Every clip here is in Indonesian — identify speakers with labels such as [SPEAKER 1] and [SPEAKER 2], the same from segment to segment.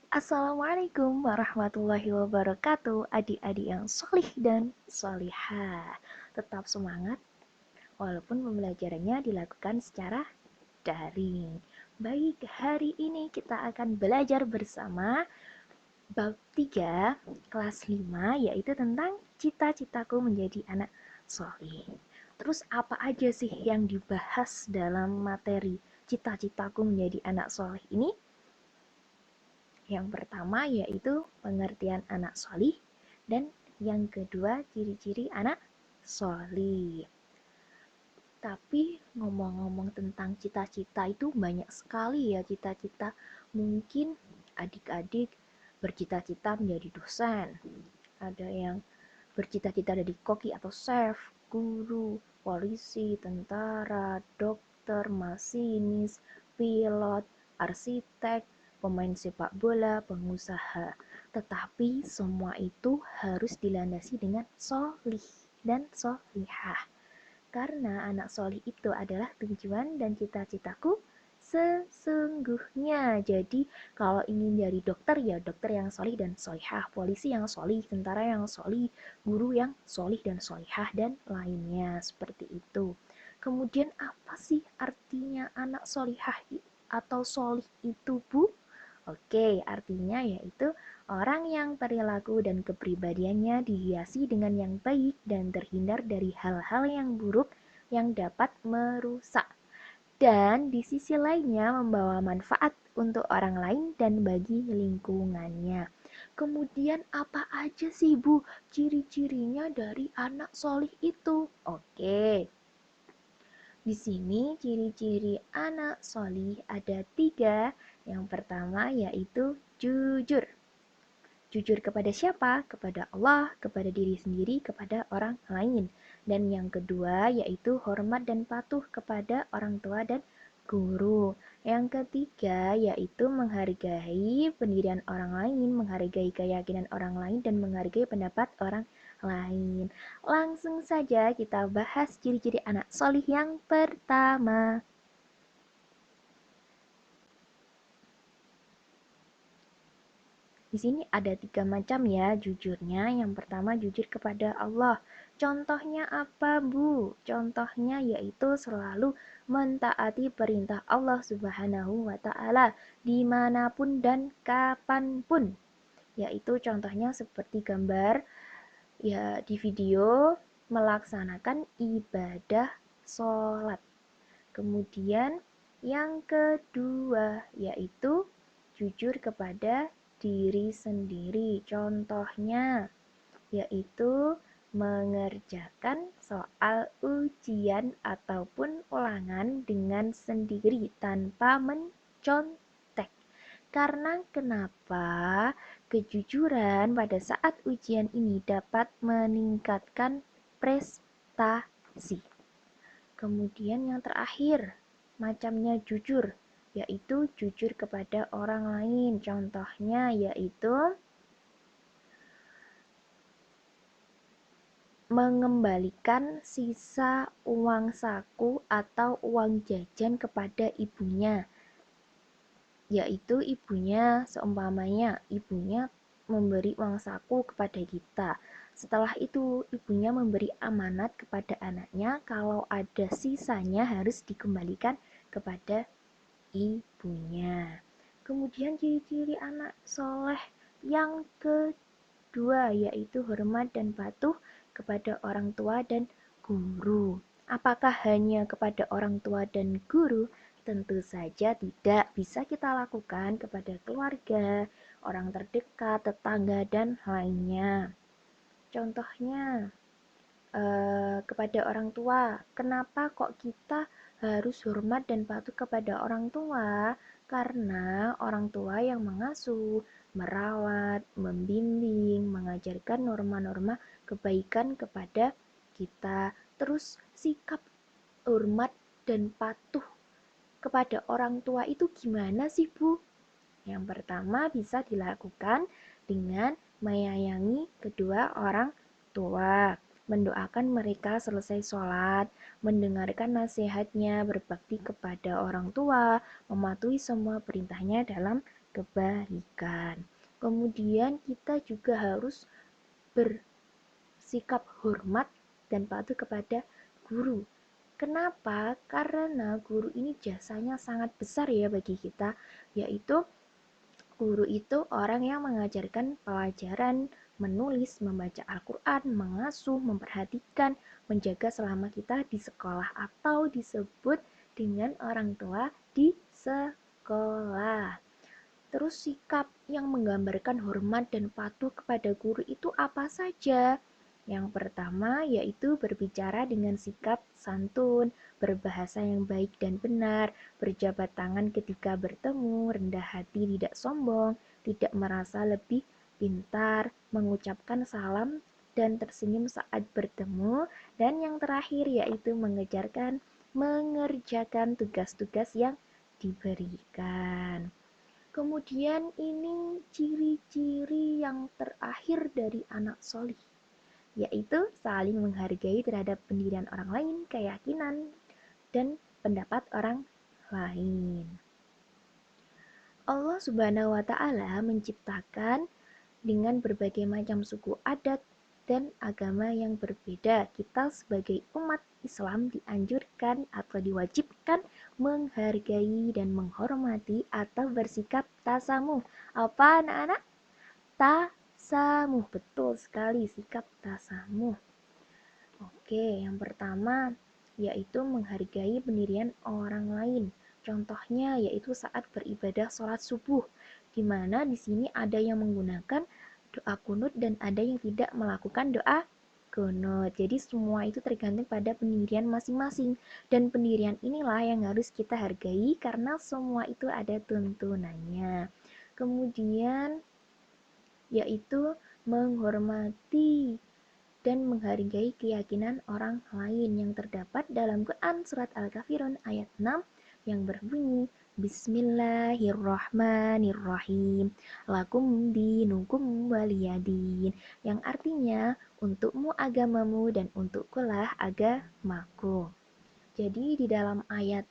[SPEAKER 1] Assalamualaikum warahmatullahi wabarakatuh, adik-adik yang solih dan solihah. Tetap semangat walaupun pembelajarannya dilakukan secara daring. Baik, hari ini kita akan belajar bersama bab 3 kelas 5, yaitu tentang cita-citaku menjadi anak solih. Terus apa aja sih yang dibahas dalam materi cita-citaku menjadi anak solih ini? Yang pertama yaitu pengertian anak solih, dan yang kedua ciri-ciri anak solih. Tapi ngomong-ngomong tentang cita-cita itu banyak sekali ya cita-cita. Mungkin adik-adik bercita-cita menjadi dosen, ada yang bercita-cita jadi koki atau chef, guru, polisi, tentara, dokter, masinis, pilot, arsitek, pemain sepak bola, pengusaha. Tetapi semua itu harus dilandasi dengan solih dan solihah. Karena anak solih itu adalah tujuan dan cita-citaku sesungguhnya. Jadi kalau ingin jadi dokter ya dokter yang solih dan solihah, polisi yang solih, tentara yang solih, guru yang solih dan solihah, dan lainnya seperti itu. Kemudian apa sih artinya anak solihah atau solih itu, Bu? Oke, artinya yaitu orang yang perilaku dan kepribadiannya dihiasi dengan yang baik dan terhindar dari hal-hal yang buruk yang dapat merusak. Dan di sisi lainnya membawa manfaat untuk orang lain dan bagi lingkungannya. Kemudian apa aja sih Bu ciri-cirinya dari anak solih itu? Oke, di sini ciri-ciri anak solih ada 3. Yang pertama yaitu jujur. Jujur kepada siapa? Kepada Allah, kepada diri sendiri, kepada orang lain. Dan yang kedua yaitu hormat dan patuh kepada orang tua dan guru. Yang ketiga yaitu menghargai pendirian orang lain, menghargai keyakinan orang lain, dan menghargai pendapat orang lain. Langsung saja kita bahas ciri-ciri anak solih yang pertama. Di sini ada 3 macam ya jujurnya. Yang pertama jujur kepada Allah. Contohnya apa, Bu? Contohnya yaitu selalu mentaati perintah Allah Subhanahu wa Ta'ala dimanapun dan kapanpun. Yaitu contohnya seperti gambar ya di video melaksanakan ibadah sholat. Kemudian yang kedua yaitu jujur kepada diri sendiri. Contohnya yaitu mengerjakan soal ujian ataupun ulangan dengan sendiri tanpa mencontek. Karena kenapa? Kejujuran pada saat ujian ini dapat meningkatkan prestasi. Kemudian yang terakhir, macamnya jujur, yaitu jujur kepada orang lain. Contohnya yaitu mengembalikan sisa uang saku atau uang jajan kepada ibunya. Yaitu ibunya, seumpamanya ibunya memberi uang saku kepada kita. Setelah itu ibunya memberi amanat kepada anaknya, kalau ada sisanya harus dikembalikan kepada ibunya. Kemudian ciri-ciri anak soleh yang kedua yaitu hormat dan patuh kepada orang tua dan guru. Apakah hanya kepada orang tua dan guru? Tentu saja tidak. Bisa kita lakukan kepada keluarga, orang terdekat, tetangga, dan lainnya. Contohnya, kepada orang tua. Kenapa kok kita harus hormat dan patuh kepada orang tua? Karena orang tua yang mengasuh, merawat, membimbing, mengajarkan norma-norma kebaikan kepada kita. Terus sikap hormat dan patuh kepada orang tua itu gimana sih, Bu? Yang pertama bisa dilakukan dengan menyayangi kedua orang tua, mendoakan mereka selesai sholat, mendengarkan nasihatnya, berbakti kepada orang tua, mematuhi semua perintahnya dalam kebaikan. Kemudian kita juga harus bersikap hormat dan patuh kepada guru. Kenapa? Karena guru ini jasanya sangat besar ya bagi kita, yaitu guru itu orang yang mengajarkan pelajaran, menulis, membaca Al-Quran, mengasuh, memperhatikan, menjaga selama kita di sekolah atau disebut dengan orang tua di sekolah. Terus sikap yang menggambarkan hormat dan patuh kepada guru itu apa saja? Yang pertama yaitu berbicara dengan sikap santun, berbahasa yang baik dan benar, berjabat tangan ketika bertemu, rendah hati, tidak sombong, tidak merasa lebih pintar, mengucapkan salam dan tersenyum saat bertemu, dan yang terakhir yaitu mengerjakan tugas-tugas yang diberikan. Kemudian ini ciri-ciri yang terakhir dari anak solih, yaitu saling menghargai terhadap pendirian orang lain, keyakinan, dan pendapat orang lain. Allah Subhanahu wa Ta'ala menciptakan dengan berbagai macam suku adat dan agama yang berbeda. Kita sebagai umat Islam dianjurkan atau diwajibkan menghargai dan menghormati atau bersikap tasamuh. Apa anak-anak? Tasamuh, betul sekali, sikap tasamuh. Oke, yang pertama yaitu menghargai pendirian orang lain. Contohnya yaitu saat beribadah sholat subuh, di mana di sini ada yang menggunakan doa kunut dan ada yang tidak melakukan doa kunut. Jadi semua itu tergantung pada pendirian masing-masing, dan pendirian inilah yang harus kita hargai karena semua itu ada tuntunannya. Kemudian yaitu menghormati dan menghargai keyakinan orang lain yang terdapat dalam Quran surat Al-Kafirun ayat 6 yang berbunyi Bismillahirrahmanirrahim lakum dinukum waliyadin, yang artinya untukmu agamamu dan untukkulah agamaku. Jadi di dalam ayat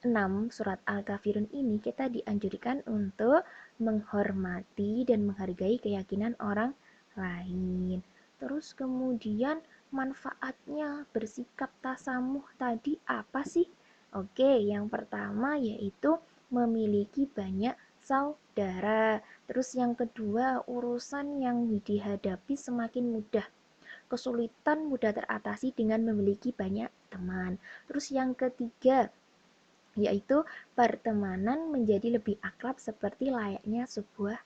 [SPEAKER 1] 6 surat Al-Kafirun ini kita dianjurkan untuk menghormati dan menghargai keyakinan orang lain. Terus kemudian manfaatnya bersikap tasamuh tadi apa sih? Oke, yang pertama yaitu memiliki banyak saudara. Terus yang kedua, urusan yang dihadapi semakin mudah. Kesulitan mudah teratasi dengan memiliki banyak teman. Terus yang ketiga, yaitu pertemanan menjadi lebih akrab seperti layaknya sebuah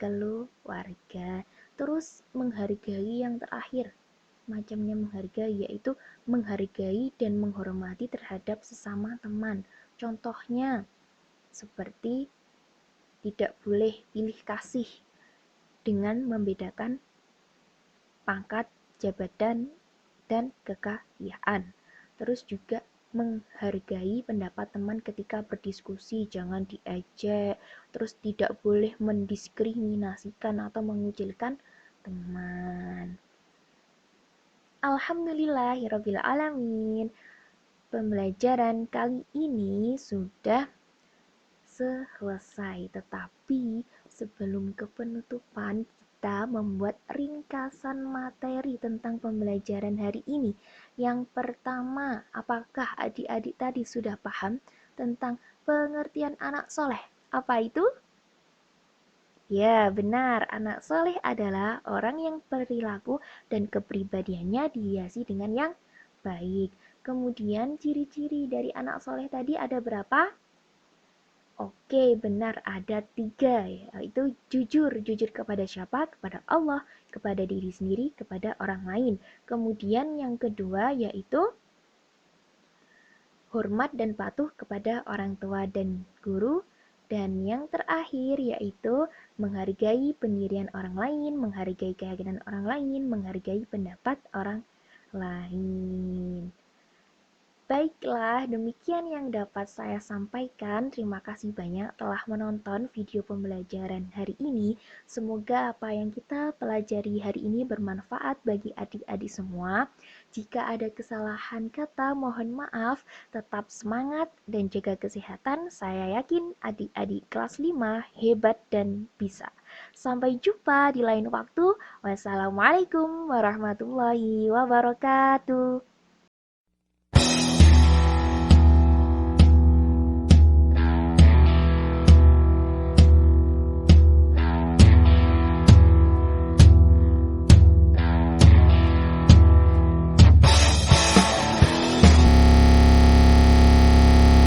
[SPEAKER 1] keluarga. Terus menghargai yang terakhir, macamnya menghargai yaitu menghargai dan menghormati terhadap sesama teman. Contohnya seperti tidak boleh pilih kasih dengan membedakan pangkat, jabatan, dan kekayaan. Terus juga menghargai pendapat teman ketika berdiskusi, jangan diejek. Terus tidak boleh mendiskriminasikan atau mengucilkan teman. Alhamdulillahirabbil alamin. Pembelajaran kali ini sudah selesai, tetapi sebelum ke penutupan kita membuat ringkasan materi tentang pembelajaran hari ini. Yang pertama, apakah adik-adik tadi sudah paham tentang pengertian anak soleh? Apa itu? Ya, benar. Anak soleh adalah orang yang perilaku dan kepribadiannya dihiasi dengan yang baik. Kemudian ciri-ciri dari anak soleh tadi ada berapa? Oke, benar, ada 3, yaitu jujur. Jujur kepada siapa? Kepada Allah, kepada diri sendiri, kepada orang lain. Kemudian yang kedua yaitu hormat dan patuh kepada orang tua dan guru. Dan yang terakhir yaitu menghargai pendirian orang lain, menghargai keyakinan orang lain, menghargai pendapat orang lain. Baiklah, demikian yang dapat saya sampaikan. Terima kasih banyak telah menonton video pembelajaran hari ini. Semoga apa yang kita pelajari hari ini bermanfaat bagi adik-adik semua. Jika ada kesalahan kata, mohon maaf. Tetap semangat dan jaga kesehatan. Saya yakin adik-adik kelas 5 hebat dan bisa. Sampai jumpa di lain waktu. Wassalamualaikum warahmatullahi wabarakatuh.